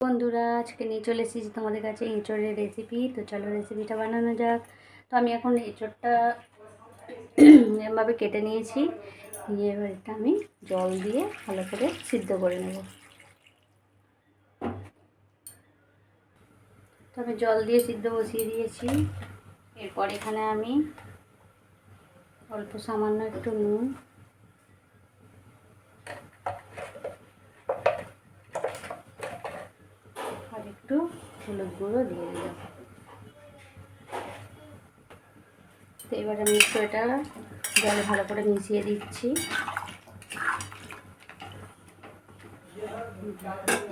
বন্ধুরা, আজকে নিয়ে চলে এসেছি তোমাদের কাছে এঁচোড়ের রেসিপি। তো চলো রেসিপিটা বানানো যাক। তো আমি এখন এঁচোড়টা এভাবে কেটে নিয়েছি, নিয়ে এবার এটা আমি জল দিয়ে ভালো করে সিদ্ধ করে নেব। তো আমি জল দিয়ে সিদ্ধ বসিয়ে দিয়েছি। এরপর এখানে আমি অল্প সামান্য একটু নুন, আর একটু হলুদ গুঁড়ো দিয়ে দিলাম। তো এবার আমি একটু এটা জলে ভালো করে মিশিয়ে দিচ্ছি,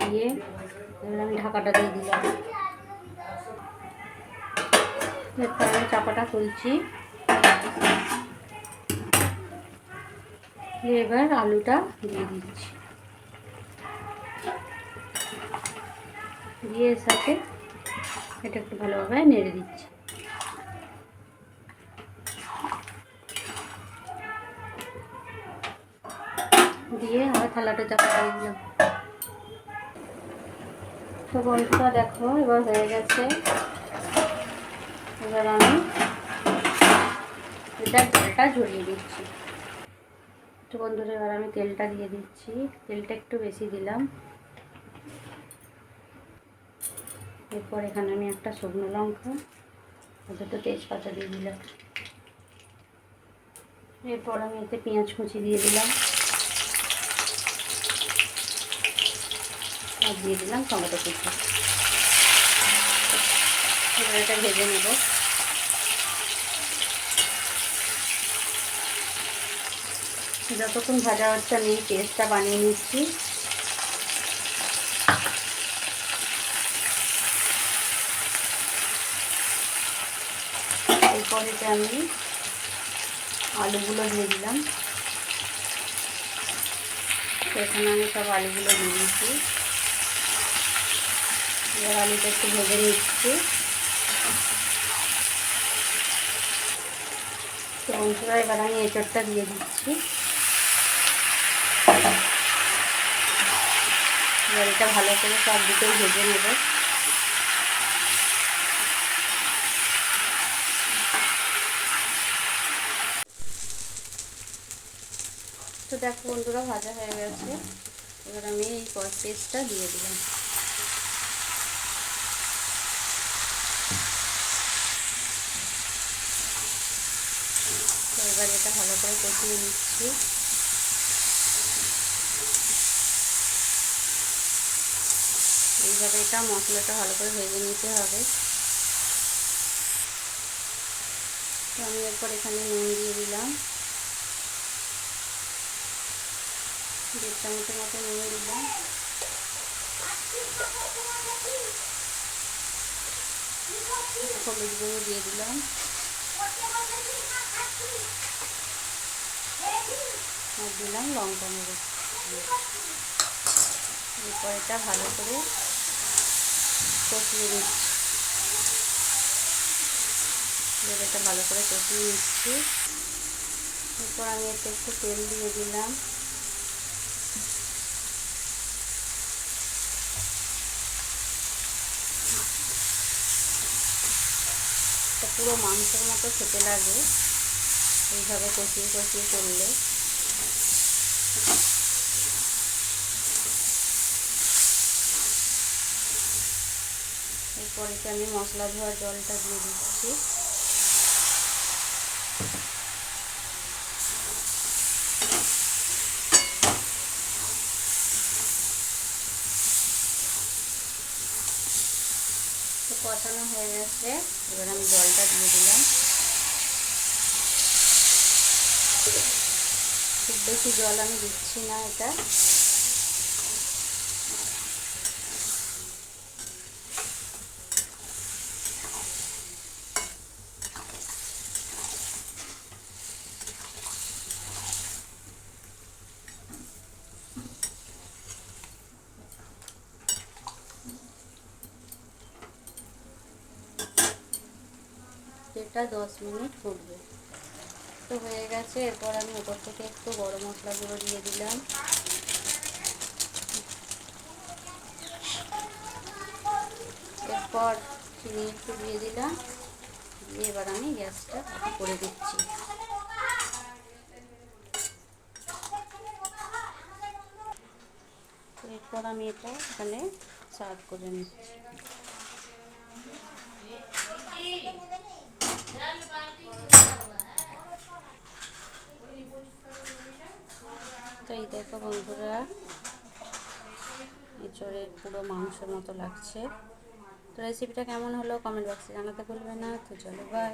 দিয়ে এবার আমি ঢাকাটা দিয়ে দিলাম। এরপর আমি চাপাটা খুলছি, এবার আলুটা দিয়ে দিচ্ছি, দিয়ে এর সাথে এটা একটু ভালোভাবে নেড়ে দিচ্ছি। দিয়ে আবার থালাটা চাপা দিয়ে দিলাম। তো বন্ধুরা দেখো, এবার হয়ে গেছে। এবার আমি এটার জলটা ঝরিয়ে দিচ্ছি। তো বন্ধুরা এবার আমি তেলটা দিয়ে দিচ্ছি, তেলটা একটু বেশি দিলাম। এরপর এখানে আমি একটা শুকনো লঙ্কা আর দুটো তেজপাতা দিয়ে দিলাম। এরপর আমি এতে পেঁয়াজ কুচি দিয়ে দিলাম, আর দিয়ে দিলাম টমেটো কুচি। এবার এটা ভেজে নেব। যতক্ষণ ভাজা হচ্ছে আমি পেস্টটা বানিয়ে নিচ্ছি। এরপর এটা আমি আলুগুলো দিয়ে দিলাম। তো এখানে আমি সব আলুগুলো দিয়ে দিচ্ছি। এবার আলুটা একটু ভেজে নিচ্ছি। তো বন্ধুরা এবার আমি এঁচোড়টা দিয়ে দিচ্ছি। এবার এটা ভালো করে সব দিকেই ভেজে নেব। তো দেখো বন্ধুরা, ভাজা হয়ে গেছে। এবার আমি এই পেস্টটা দিয়ে দিলাম। তো এবার এটা ভালো করে কষিয়ে নিচ্ছি। এইভাবে এটা মশলাটা ভালো করে ভেজে নিতে হবে। তো আমি এরপর এখানে নুন দিয়ে দিলাম, 1.5 চামচের মতো নুন দিলাম। হলুদ গুঁড়ো দিয়ে দিলাম, আর দিলাম লঙ্কা গুঁড়ো। এরপর এটা ভালো করে কষিয়ে নিচ্ছি। এটা ভালো করে কষিয়ে নিচ্ছি। এরপর আমি এতে একটু তেল দিয়ে দিলাম। পুরো মাংসের মতো খেতে লাগে এইভাবে কষিয়ে কষিয়ে করলে। এরপর এতে আমি মশলা ধোয়ার জলটা দিয়ে দিচ্ছি। তো কষানো হয়ে গেছে, এবার আমি জলটা দিয়ে দিলাম। খুব বেশি জল আমি দিচ্ছি না। এটা এটা 10 মিনিট ফুটবে। তো হয়ে গেছে। এরপর আমি উপর থেকে একটু গরম মশলা গুঁড়ো দিয়ে দিলাম। পর চিনি একটু দিয়ে দিলাম, দিয়ে এবার আমি গ্যাসটা অফ করে দিচ্ছি। তো এরপর আমি এটা এখানে সার্ভ করে নিচ্ছি। তো এই দেখো বন্ধুরা, এঁচড়ের পুরো মাংসের মতো লাগছে। তো রেসিপিটা কেমন হলো কমেন্ট বক্সে জানাতে ভুলবে না। তো চলো বাই।